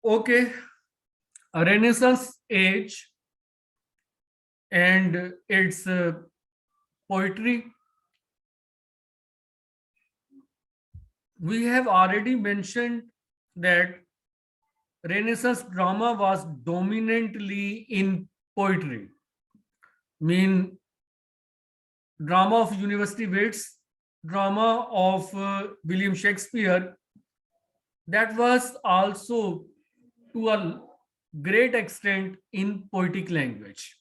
Okay, a Renaissance age and its poetry. We have already mentioned that Renaissance drama was dominantly in poetry. Mean drama of university wits, drama of William Shakespeare, that was also to a great extent in poetic language.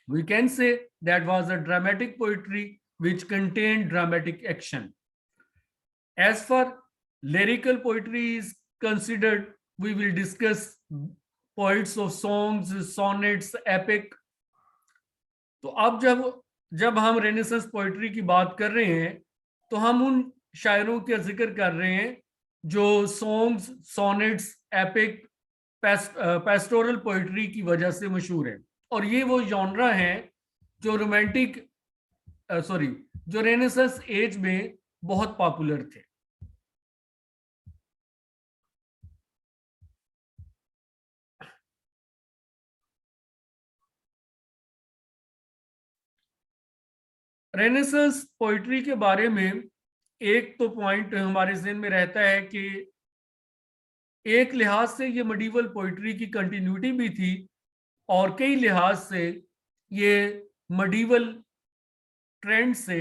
We can say that was a dramatic poetry which contained dramatic action. As far lyrical poetry is considered, we will discuss poets of songs, sonnets, epic. तो अब जब जब हम renaissance poetry की बात कर रहे हैं तो हम उन शायरों का जिक्र कर रहे हैं जो songs, sonnets, epic, pastoral poetry की वजह से मशहूर है। और ये वो जॉनरा है जो रोमांटिक जो रेनेसांस एज में बहुत पॉपुलर थे। रेनेसांस पोइट्री के बारे में एक तो पॉइंट हमारे ज़हन में रहता है कि एक लिहाज से ये मेडिवल पोइट्री की कंटिन्यूटी भी थी और कई लिहाज से ये मेडिवल ट्रेंड से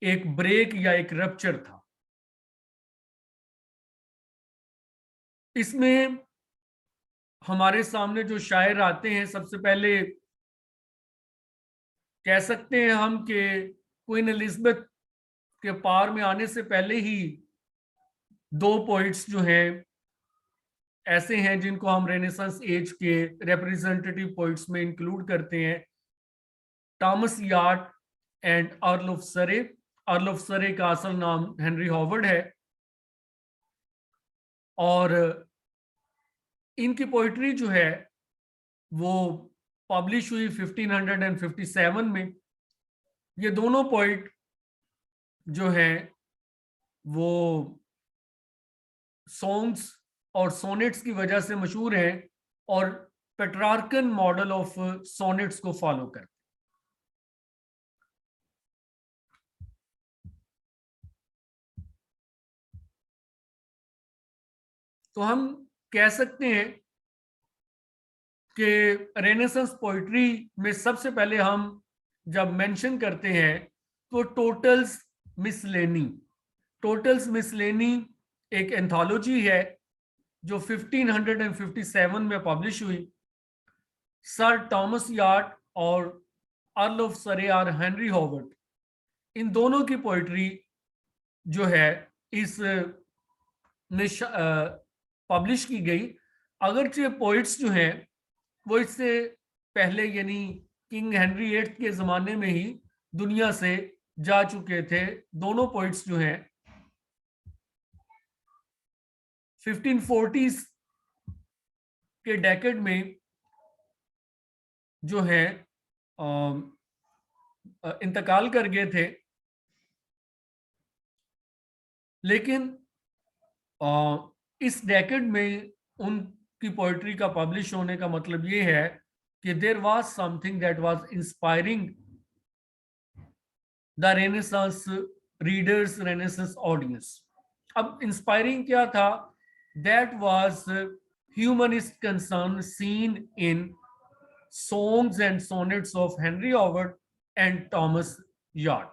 एक ब्रेक या एक रप्चर था। इसमें हमारे सामने जो शायर आते हैं, सबसे पहले कह सकते हैं हम कि क्वीन एलिजाबेथ के पार में आने से पहले ही दो पोइट्स जो हैं ऐसे हैं जिनको हम रेनेसांस एज के रिप्रेजेंटेटिव पोइट्स में इंक्लूड करते हैं, Thomas yard and earl of सरे। अर्ल ऑफ सरे का असल नाम हेनरी हॉवर्ड है और इनकी पोइट्री जो है वो पब्लिश हुई 1557 में। ये दोनों पोइट जो हैं वो सॉन्ग्स और सोनेट्स की वजह से मशहूर हैं और पेट्रार्कन मॉडल ऑफ सोनेट्स को फॉलो करते हैं। तो हम कह सकते हैं कि रेनेसांस पोइट्री में सबसे पहले हम जब मेंशन करते हैं तो टोटल्स मिसलेनी एक एंथोलॉजी है जो 1557 में पब्लिश हुई। सर थॉमस यार्ड और अर्ल ऑफ सरे और हेनरी हॉवर्ड, इन दोनों की पोइट्री जो है इस में पब्लिश की गई। अगरचे पोइट्स जो हैं वो इससे पहले यानी किंग हेनरी एट के ज़माने में ही दुनिया से जा चुके थे। दोनों पोइट्स जो हैं 1540s के डेकेड में जो है इंतकाल कर गए थे, लेकिन इस डेकेड में उनकी पोइट्री का पब्लिश होने का मतलब ये है कि there was something that was inspiring the Renaissance readers, Renaissance audience. अब इंस्पायरिंग क्या था? That was humanist concern seen in songs and sonnets of Henry Howard and Thomas Yard.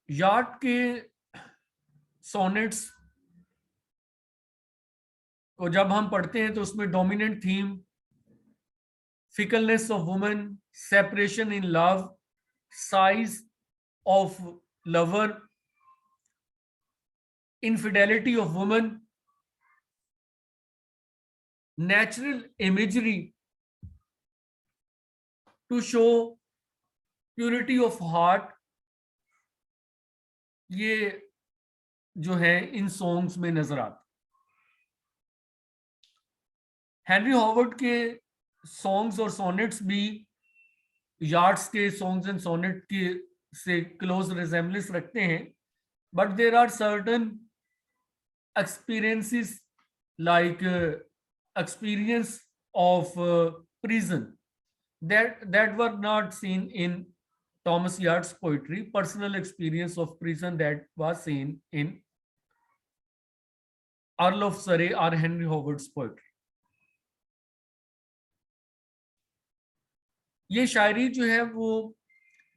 Yard के सोनेट्स को जब हम पढ़ते हैं तो उसमें dominant theme fickleness of woman, separation in love, size of lover, infidelity of woman, natural imagery to show purity of heart, ये जो है इन सॉन्ग्स में नजर आते। हेनरी हॉवर्ड के सॉन्ग्स और सोनेट्स भी यार्ड्स के सॉन्ग्स एंड सोनेट के से क्लोज रिजेम्बलेंस रखते हैं, but there are certain experiences like experience of prison that were not seen in Thomas Yard's poetry. Personal experience of prison that was seen in Earl of Surrey or Henry Howard's poetry. ये शायरी जो है वो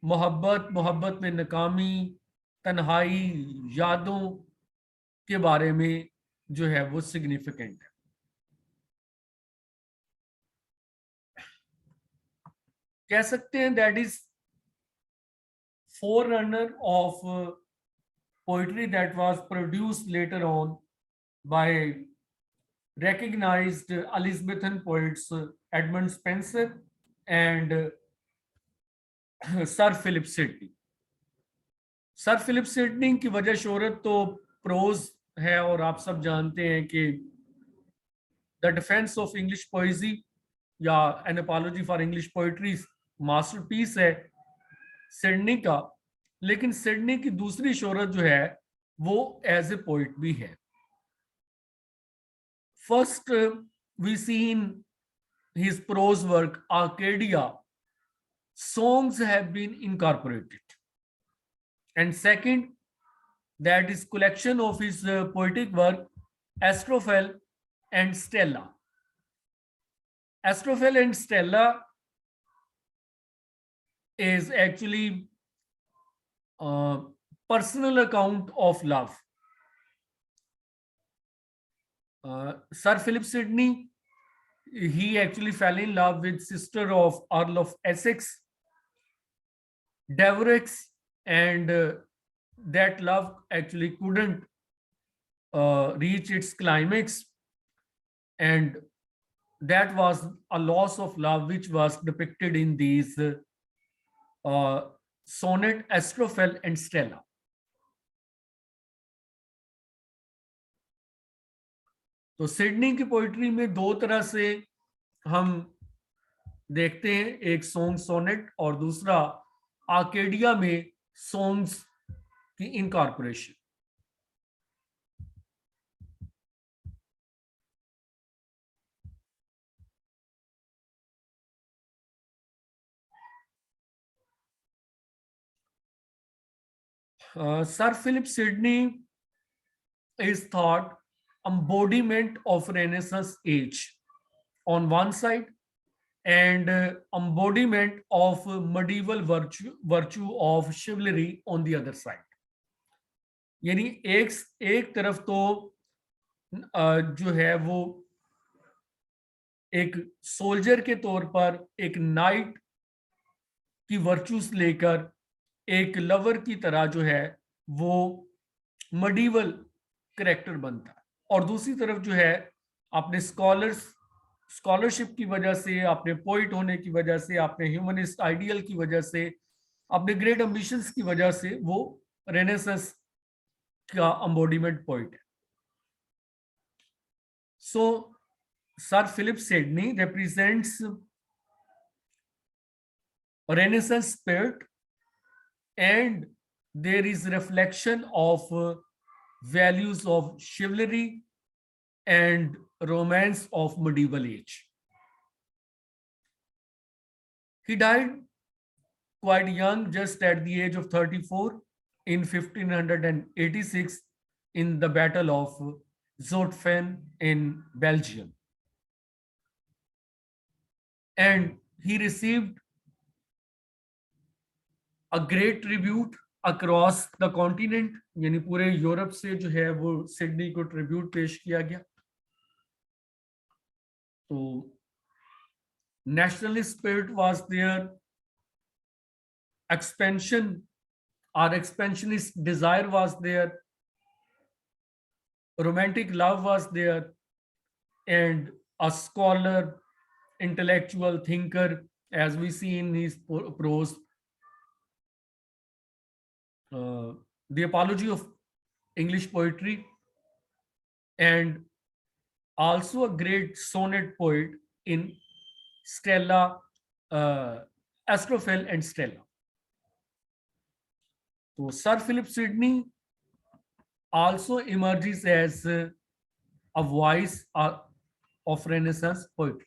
मोहब्बत, मोहब्बत में नाकामी, तन्हाई, यादों के बारे में जो है वो सिग्निफिकेंट है. कह सकते हैं that is forerunner of poetry that was produced later on by recognized Elizabethan poets Edmund Spenser and Sir Philip Sidney. Sir Philip Sidney की वजह शोहरत तो प्रोज है, और आप सब जानते हैं कि the defence of English poesy या N apology for English poetry masterpiece है सिडनी का. लेकिन सिडनी की दूसरी शोहरत जो है वो एज ए पोइट भी है. First we see in his prose work Arcadia songs have been incorporated, and second, that is collection of his poetic work Astrophel and Stella. Astrophel and Stella is actually a personal account of love. Sir Philip Sidney, he actually fell in love with sister of Earl of Essex, Devereux, and that love actually couldn't reach its climax, and that was a loss of love which was depicted in these sonnet Astrophel and Stella. तो Sydney की poetry में दो तरह से हम देखते हैं, एक सॉन्ग सोनेट और दूसरा आर्केडिया में सॉन्ग्स की incorporation. Sir Philip Sidney is thought embodiment of Renaissance age on one side, and embodiment of medieval virtue of chivalry on the other side. यानी एक तरफ तो जो है वो एक सोल्जर के तौर पर एक नाइट की वर्चूस लेकर एक लवर की तरह जो है वो मडीवल करेक्टर बनता है, और दूसरी तरफ जो है अपने स्कॉलरशिप की वजह से, अपने पोइट होने की वजह से, अपने ह्यूमनिस्ट आइडियल की वजह से, अपने ग्रेट एम्बिशंस की वजह से वो रेनेसेंस का एम्बॉडीमेंट पोइट है. So Sir Philip Sidney represents Renaissance spirit, and there is reflection of values of chivalry and romance of medieval age. He died quite young, just at the age of 34 in 1586 in the Battle of Zutphen in Belgium. And he received a great tribute across the continent, यानी पूरे Europe से जो है वो Sydney को tribute पेश किया गया. तो nationalist spirit was there, expansionist desire was there, romantic love was there, and a scholar, intellectual thinker, as we see in his prose, the apology of English poetry, and also a great sonnet poet in Stella, Astrophel and Stella. So Sir Philip Sidney also emerges as a voice of Renaissance poetry.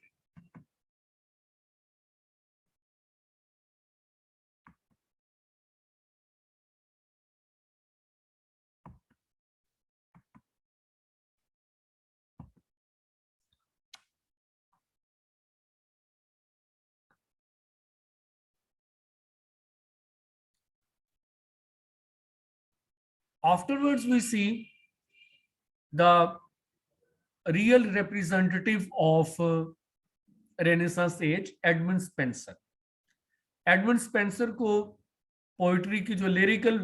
Afterwards, we see the real representative of Renaissance age, Edmund Spenser. Edmund Spenser को poetry की जो lyrical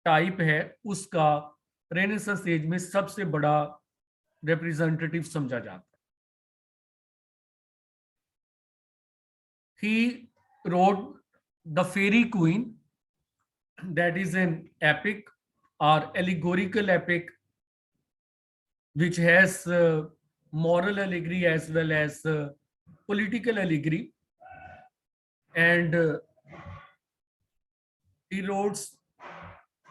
type है उसका renaissance as में सबसे बड़ा representative समझा जाता है. He wrote The Fairy Queen, that is an epic or allegorical epic which has moral allegory as well as political allegory, and he wrote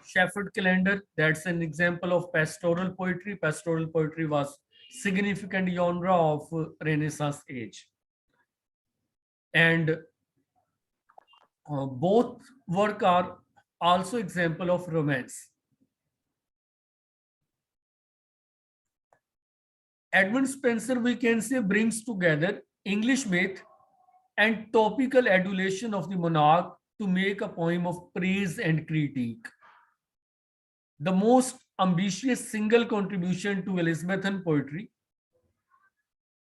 Shepherd Calendar. That's an example of pastoral poetry. Pastoral poetry was significant genre of Renaissance age, and both work are also example of romance. Edmund Spenser, we can say, brings together English myth and topical adulation of the monarch to make a poem of praise and critique. The most ambitious single contribution to Elizabethan poetry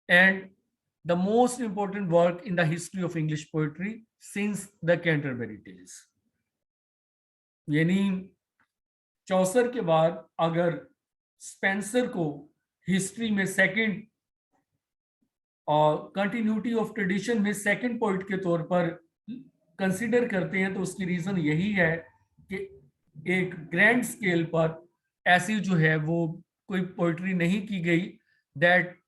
and the most important work in the history of English poetry since the Canterbury Tales. यानी चौसर के बाद अगर Spencer को history में second और continuity of tradition में second poet के तौर पर कंसीडर करते हैं, तो उसकी रीजन यही है कि एक ग्रैंड स्केल पर ऐसी जो है वो कोई पोइट्री नहीं की गई that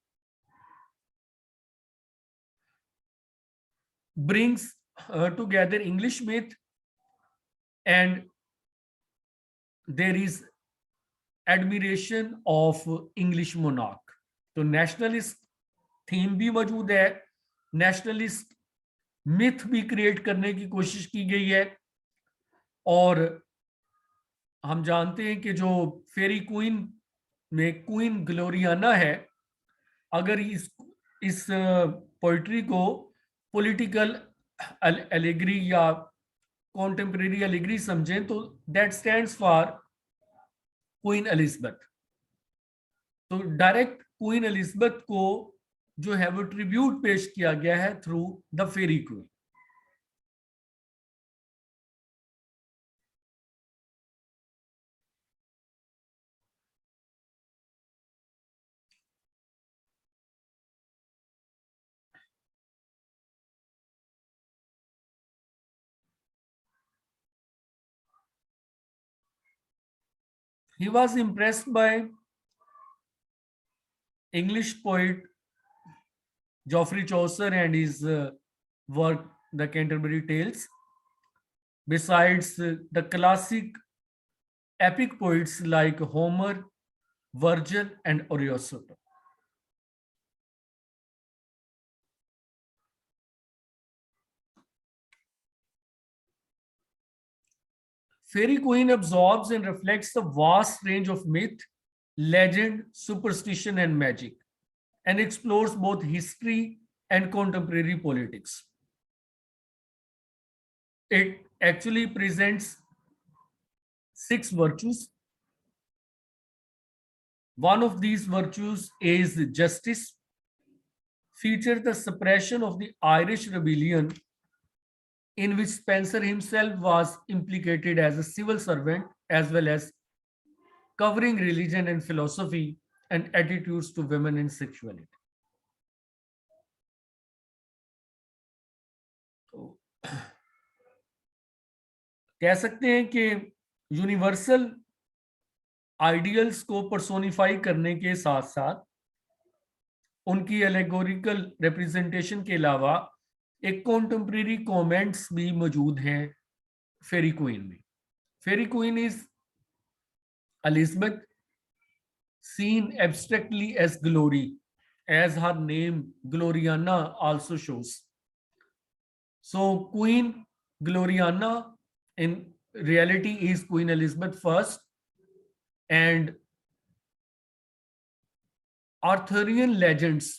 brings together English myth and there is admiration of English monarch. तो नेशनलिस्ट थीम भी मौजूद है, नेशनलिस्ट मिथ भी क्रिएट करने की कोशिश की गई है, और हम जानते हैं कि जो फेरी क्वीन में क्वीन ग्लोरियाना है, अगर इस पोइट्री को पॉलिटिकल एलिग्री या कॉन्टेम्परेरी एलिग्री समझें तो that stands for Queen Elizabeth. तो डायरेक्ट क्वीन एलिजाबेथ को जो है वो ट्रिब्यूट पेश किया गया है through the Faerie Queene. He was impressed by English poet Geoffrey Chaucer and his work, The Canterbury Tales. Besides the classic epic poets like Homer, Virgil, and Ariosto. Fairy Queen absorbs and reflects the vast range of myth, legend, superstition, and magic, and explores both history and contemporary politics. It actually presents 6 virtues. One of these virtues is justice, features the suppression of the Irish rebellion in which Spenser himself was implicated as a civil servant, as well as covering religion and philosophy and attitudes to women and sexuality. तो कह सकते हैं कि universal ideals को personify करने के साथ साथ उनकी एलेगोरिकल रिप्रेजेंटेशन के अलावा एक कॉन्टेम्प्रेरी कमेंट्स भी मौजूद हैं फेरी क्वीन में. Faerie Queene is Elizabeth, seen abstractly as glory, as her name Gloriana also shows. So Queen Gloriana in reality is Queen Elizabeth first, and Arthurian legends,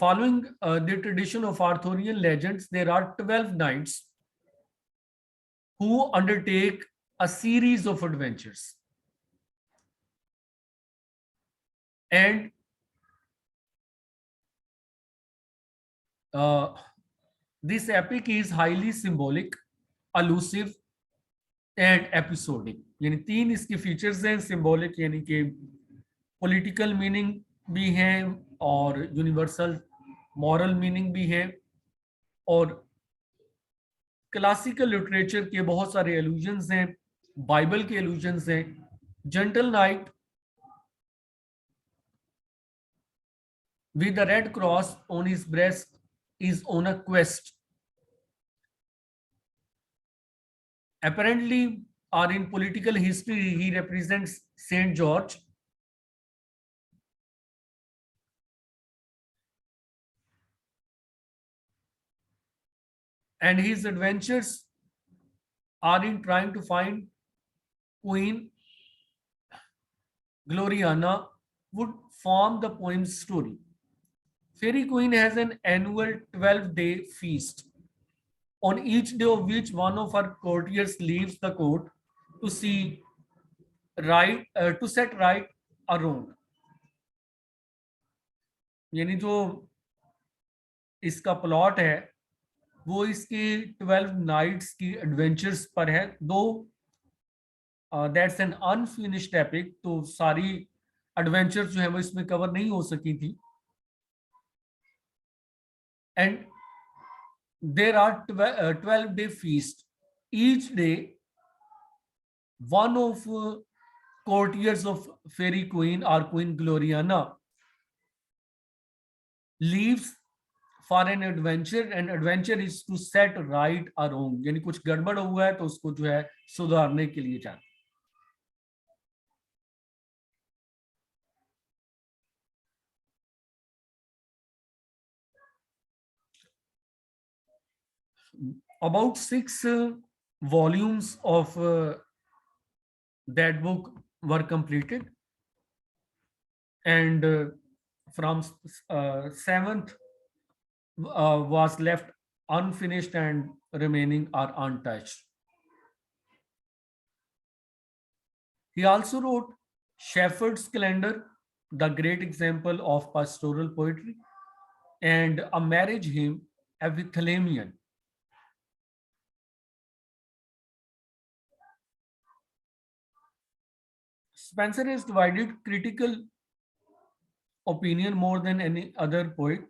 following the tradition of Arthurian legends, there are 12 knights who undertake a series of adventures. And this epic is highly symbolic, elusive and episodic. यानी तीन इसके features हैं. Symbolic यानी कि political meaning भी हैं और universal moral meaning भी है, और क्लासिकल लिटरेचर के बहुत सारे एलुजन्स हैं, बाइबल के एलुजन्स हैं. Gentle night with a red cross on his breast is on a quest. Apparently, or in political history, he represents Saint George. And his adventures are in trying to find Queen Gloriana would form the poem's story. Fairy Queen has an annual 12-day feast, on each day of which one of her courtiers leaves the court to set right a wrong. यानी जो इसका plot है वो इसके 12 nights की adventures पर है. दो दैट्स एन अनफिनिश्ड एपिक, तो सारी एडवेंचर्स जो है वो इसमें कवर नहीं हो सकी थी. And there are 12-day feast. Each day, one of courtiers of Fairy Queen or Queen Gloriana leaves for an adventure, and adventure is to set right a wrong. यानी कुछ गड़बड़ हुआ है तो उसको जो है सुधारने के लिए जाना. About 6 volumes of that book were completed, and from 7th was left unfinished and remaining are untouched. He also wrote Shepherd's Calendar, the great example of pastoral poetry, and a marriage hymn, Epithalamion. Spencer has divided critical opinion more than any other poet.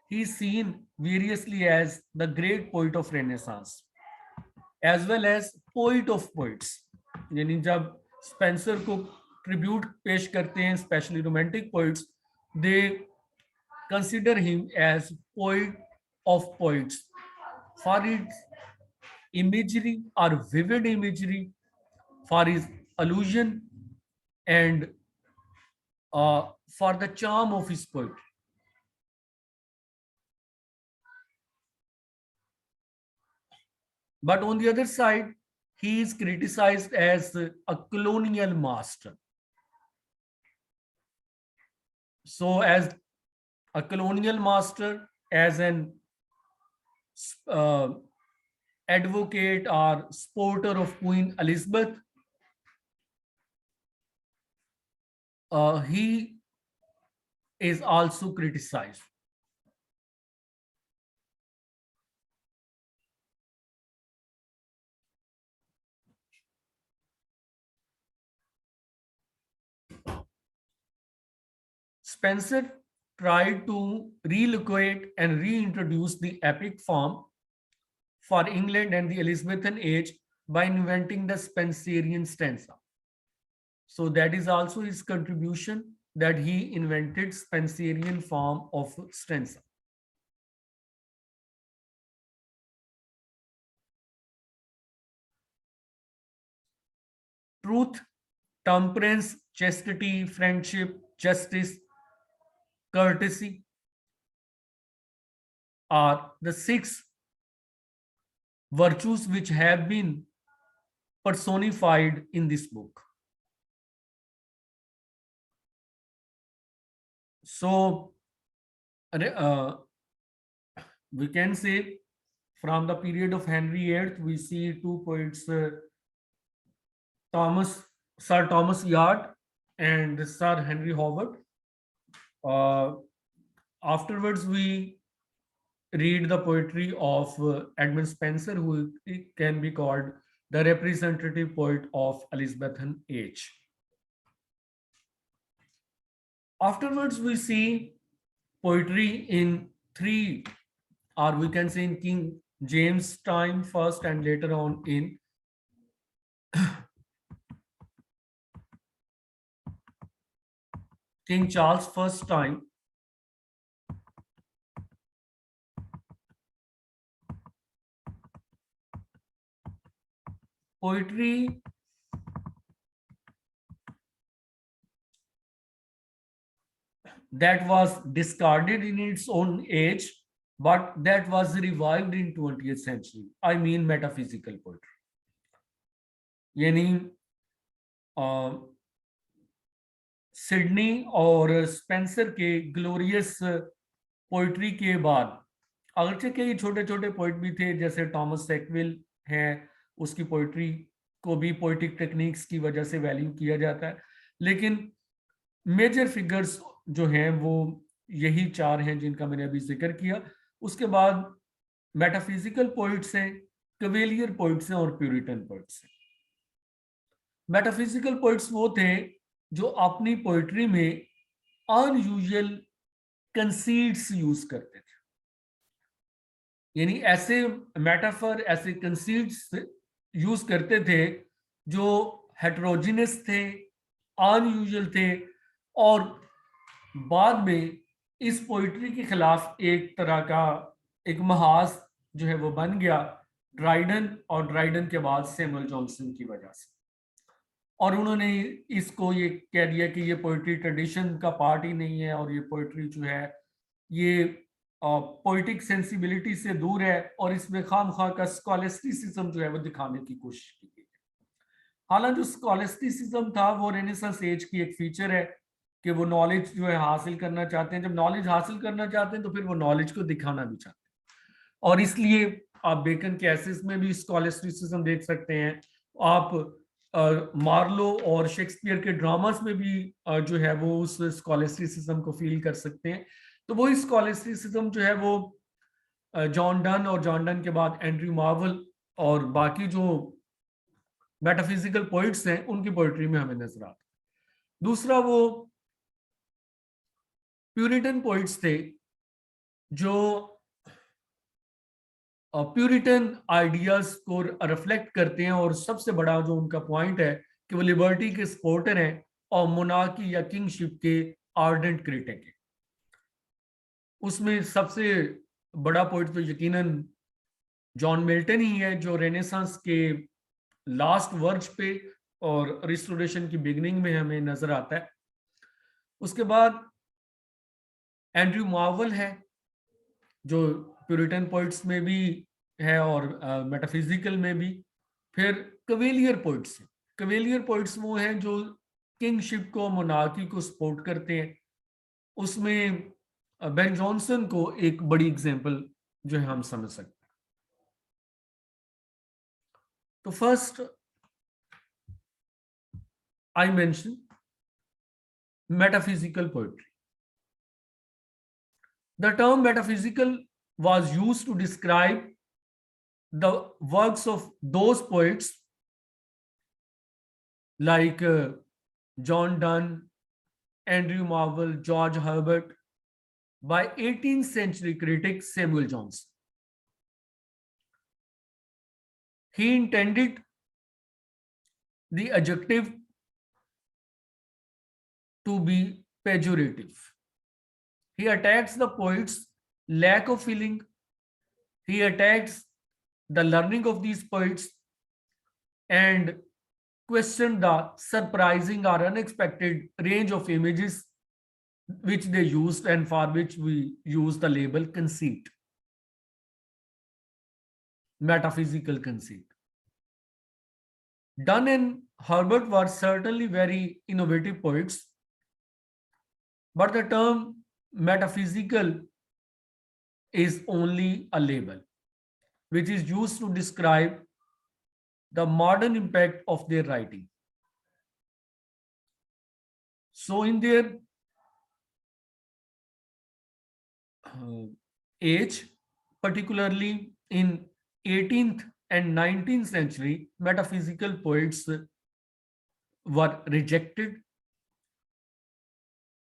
He is seen variously as the great poet of Renaissance, as well as poet of poets. यानी जब Spencer को tribute पेश करते हैं specially romantic poets, they consider him as poet of poets for its imagery or vivid imagery, for his allusion, and for the charm of his poetry. But on the other side, he is criticized as a colonial master. So as a colonial master, as an advocate or supporter of Queen Elizabeth, he is also criticized. Spencer tried to relocate and reintroduce the epic form for England and the Elizabethan age by inventing the Spenserian stanza. So that is also his contribution, that he invented Spencerian form of stanza. Truth, temperance, chastity, friendship, justice, courtesy are the 6 virtues which have been personified in this book. So we can say from the period of Henry VIII, we see 2 poets, Sir Thomas Yard and Sir Henry Howard. Afterwards, we read the poetry of Edmund Spenser, who can be called the representative poet of Elizabethan age. Afterwards, we see poetry in 3, or we can say in King James' time first, and later on in King Charles' first time. Poetry that was discarded in its own age, but that was revived in 20th century. I mean metaphysical poetry. यानी Sydney और Spencer के glorious poetry के बाद, अगरचे कई छोटे छोटे poet भी थे, जैसे टॉमस सेकविल हैं, उसकी पोइट्री को भी पोइटिक टेक्निक्स की वजह से वैल्यू किया जाता है, लेकिन मेजर फिगर्स जो हैं वो यही 4 हैं जिनका मैंने अभी जिक्र किया. उसके बाद मेटाफिजिकल पोइट्स हैं, कवेलियर पोइट्स हैं और प्यूरिटन पोइट्स हैं. मेटाफिजिकल पोइट्स वो थे जो अपनी पोइट्री में अनयूजुअल कंसीड्स यूज करते थे, यानी ऐसे मेटाफर, ऐसे कंसीड्स यूज करते थे जो हेटेरोजिनस थे, अनयूजुअल थे, और बाद में इस पोइट्री के खिलाफ एक तरह का एक महाज जो है वो बन गया ड्राइडन, और ड्राइडन के बाद सैमुअल जॉनसन की वजह से, और उन्होंने इसको ये कह दिया कि ये पोइट्री ट्रेडिशन का पार्ट ही नहीं है, और ये पोइट्री जो है ये पोइटिक सेंसिबिलिटी से दूर है, और इसमें खामखा का स्कॉलेस्टिसिज्म जो है वो दिखाने की कोशिश की गई. हालांकि जो स्कॉलेस्टिसिज्म था वो रेनेसांस एज की एक फीचर है कि वो नॉलेज जो है हासिल करना चाहते हैं. जब नॉलेज हासिल करना चाहते हैं तो फिर वो नॉलेज को दिखाना भी चाहते हैं, और इसलिए आप बेकन के एसेस में भी स्कॉलेस्टिसिज्म देख सकते हैं. आप मार्लो और शेक्सपियर के ड्रामास में भी जो है वो उस स्कॉलेस्टिसिज्म को फील कर सकते हैं. तो वो स्कॉलेस्टिसिज्म जो है वो जॉन डन, और जॉन डन के बाद एंड्रयू मार्वल और बाकी जो मेटाफिजिकल पोइट्स हैं उनकी पोइट्री में हमें नजर आता. दूसरा वो प्यूरिटन पोइट्स थे जो प्यूरिटन आइडियाज को रिफ्लेक्ट करते हैं, और सबसे बड़ा जो उनका पॉइंट है कि वो लिबर्टी के सपोर्टर हैं और मोनार्की या किंगशिप के आर्डेंट क्रिटिक हैं. उसमें सबसे बड़ा पॉइंट तो यकीनन जॉन मिल्टन ही है, जो रेनेसांस के लास्ट वर्ज पे और रिस्टोरेशन की बिगनिंग में हमें नजर आता है. उसके बाद एंड्रयू मार्वल है जो प्यूरिटन पोइट्स में भी है और मेटाफिजिकल में भी. फिर कवेलियर पोइट्स हैं. कवेलियर पोइट्स वो हैं जो किंगशिप को, मोनार्की को सपोर्ट करते हैं. उसमें बेन जॉनसन को एक बड़ी एग्जांपल जो है हम समझ सकते हैं. तो first I mention metaphysical poetry. The term metaphysical was used to describe the works of those poets like John Donne, Andrew Marvell, George Herbert by 18th century critic Samuel Johnson. He intended the adjective to be pejorative. He attacks the poet's lack of feeling. He attacks the learning of these poets and question the surprising or unexpected range of images which they used and for which we use the label conceit, metaphysical conceit. Donne and Herbert were certainly very innovative poets, but the term metaphysical is only a label which is used to describe the modern impact of their writing. So in their age, particularly in 18th and 19th century, metaphysical poets were rejected,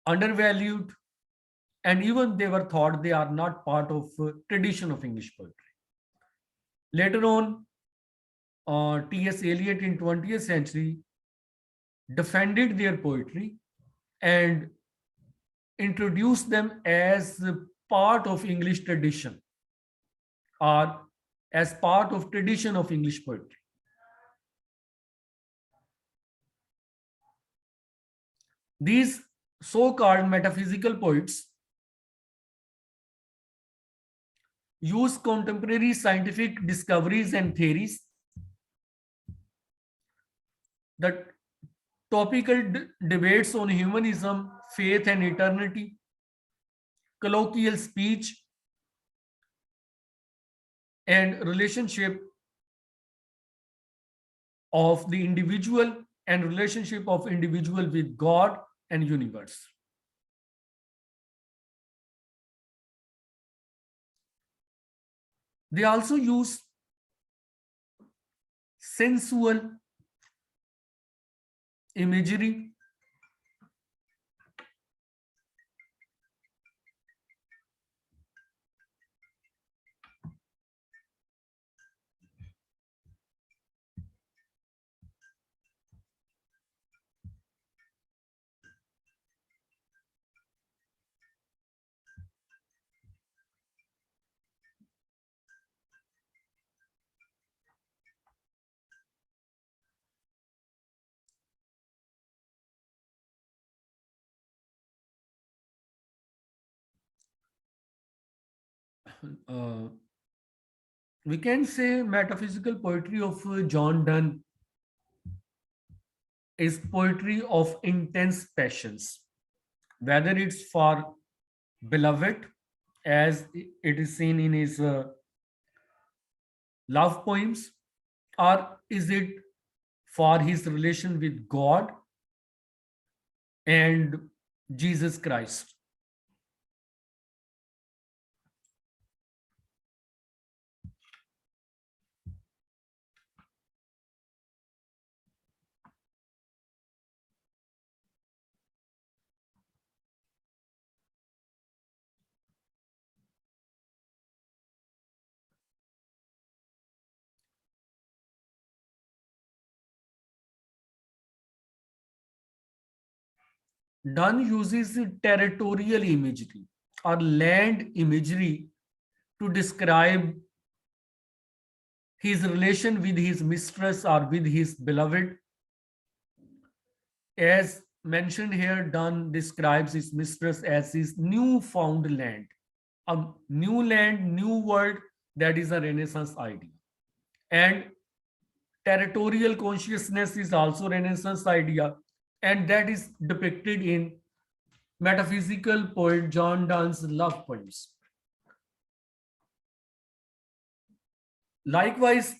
undervalued, and even they were thought they are not part of tradition of English poetry. Later on, T.S. Eliot in 20th century defended their poetry and introduced them as part of English tradition or as part of tradition of English poetry. These so-called metaphysical poets use contemporary scientific discoveries and theories, the topical debates on humanism, faith and eternity, colloquial speech, and relationship of the individual and relationship of individual with God and universe. They also use sensual imagery, uh, we can say metaphysical poetry of John Donne is poetry of intense passions, whether it's for beloved, as it is seen in his love poems, or is it for his relation with God and Jesus Christ? Donne uses territorial imagery or land imagery to describe his relation with his mistress or with his beloved. As mentioned here, Donne describes his mistress as his newfound land. A new land, new world, that is a Renaissance idea. And territorial consciousness is also Renaissance idea, and that is depicted in metaphysical poet John Donne's love poems. Likewise,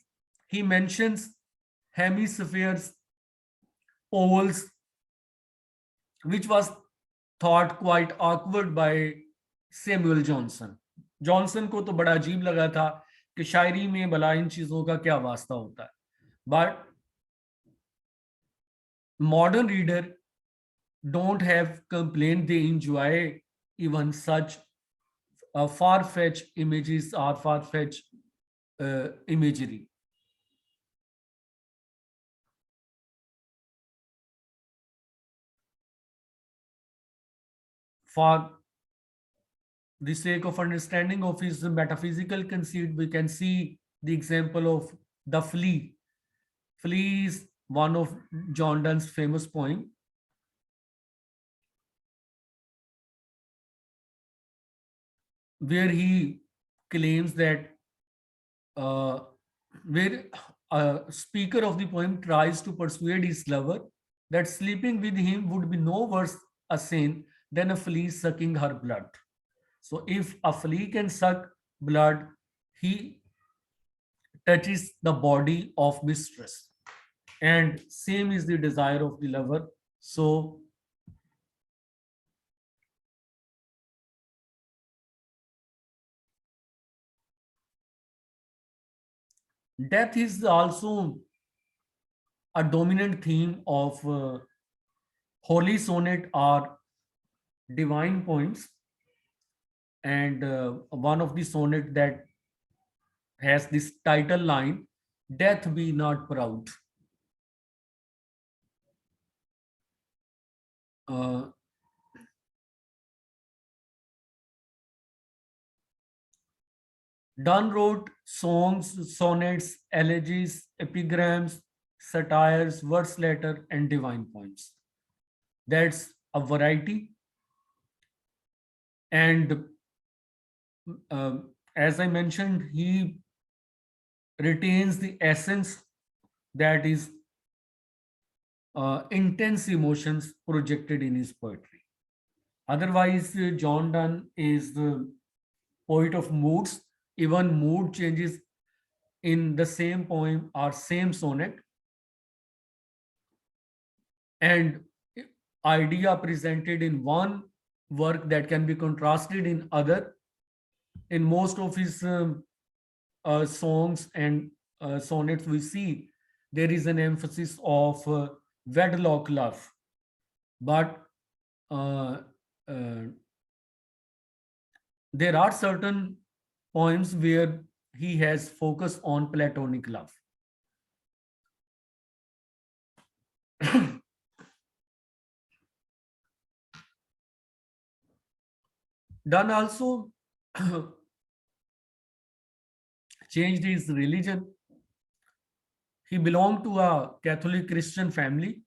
he mentions hemispheres, poles, which was thought quite awkward by Samuel Johnson. Johnson को तो बड़ा अजीब लगा था कि शायरी में भला इन चीजों का क्या वास्ता होता है, but modern reader don't have complaint. They enjoy even such far-fetched images or far-fetched imagery. For the sake of understanding of his metaphysical conceit, we can see the example of the flea. Flea is one of John Donne's famous poem, where he claims that where a speaker of the poem tries to persuade his lover that sleeping with him would be no worse a sin than a flea sucking her blood. So if a flea can suck blood, he touches the body of mistress. And same is the desire of the lover. So death is also a dominant theme of holy sonnet or divine poems. And one of the sonnet that has this title line, death be not proud. Uh, Donne wrote songs, sonnets, elegies, epigrams, satires, verse letter, and divine poems. That's a variety. And as I mentioned, he retains the essence, that is intense emotions projected in his poetry. Otherwise, John Donne is the poet of moods. Even mood changes in the same poem or same sonnet, and idea presented in one work that can be contrasted in other. In most of his songs and sonnets, we see there is an emphasis of wedlock love, but uh, uh, there are certain poems where he has focused on platonic love. Donne also changed his religion. He belonged to a Catholic Christian family,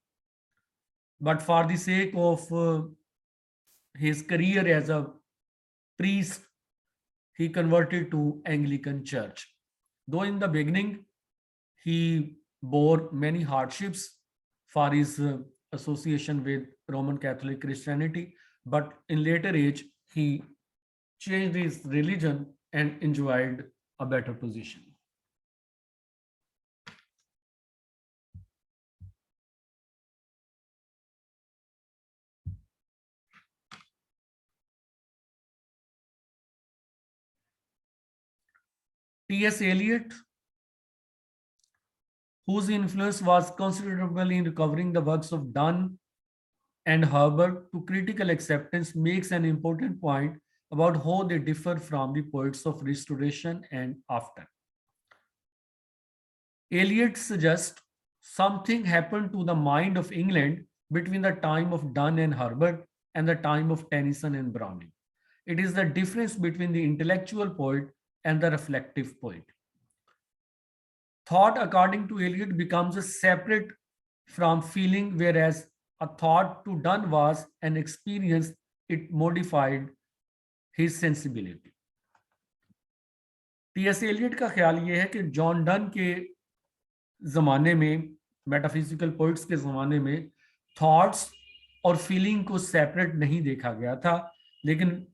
but for the sake of his career as a priest, he converted to Anglican Church. Though in the beginning he bore many hardships for his association with Roman Catholic Christianity, but in later age he changed his religion and enjoyed a better position. T.S. Eliot, whose influence was considerable in recovering the works of Donne and Herbert to critical acceptance, makes an important point about how they differ from the poets of Restoration and after. Eliot suggests something happened to the mind of England between the time of Donne and Herbert and the time of Tennyson and Browning. It is the difference between the intellectual poet and the reflective poet. Thought, according to Eliot, becomes a separate from feeling, whereas a thought to Donne was an experience, it modified his sensibility. TS. Eliot का ख्याल ये है कि John Donne के ज़माने में, metaphysical poets के ज़माने में, थॉट्स और फीलिंग को सेपरेट नहीं देखा गया था, लेकिन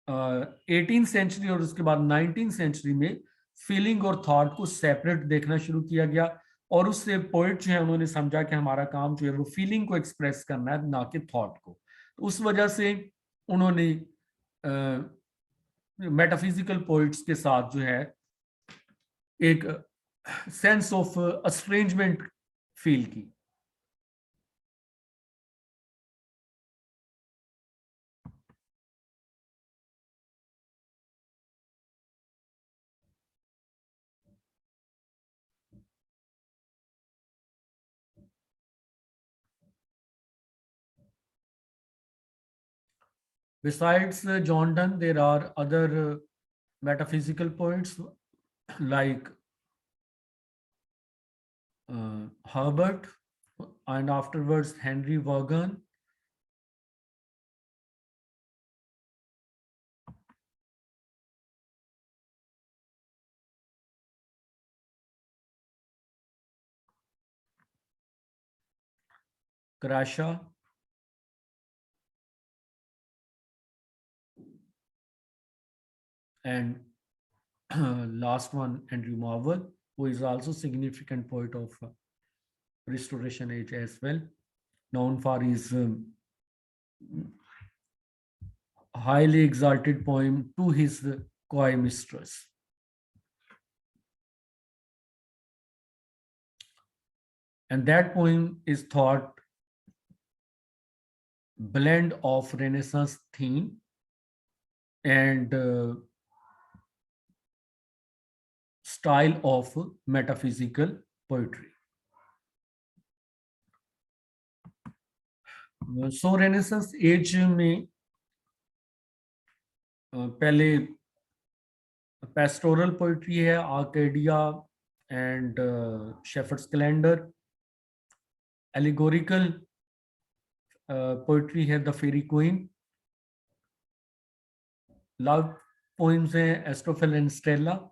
18th सेंचुरी और उसके बाद 19th सेंचुरी में फीलिंग और थॉट को सेपरेट देखना शुरू किया गया, और उससे पोइट जो है उन्होंने समझा कि हमारा काम जो है वो फीलिंग को एक्सप्रेस करना है, ना कि थॉट को। तो उस वजह से उन्होंने मेटाफिजिकल पोइट्स के साथ जो है एक सेंस ऑफ अस्ट्रेंजमेंट फील की। Besides John Donne, there are other metaphysical poets like Herbert and afterwards Henry Vaughan. Krasha, and last one, Andrew Marvell, who is also significant poet of Restoration Age as well, known for his highly exalted poem To His Coy Mistress. And that poem is thought blend of Renaissance theme and style of metaphysical poetry. So Renaissance age में पहले pastoral poetry है, Arcadia and Shepheardes Calender. Allegorical poetry है the Faerie Queene. Love poems हैं Astrophel and Stella.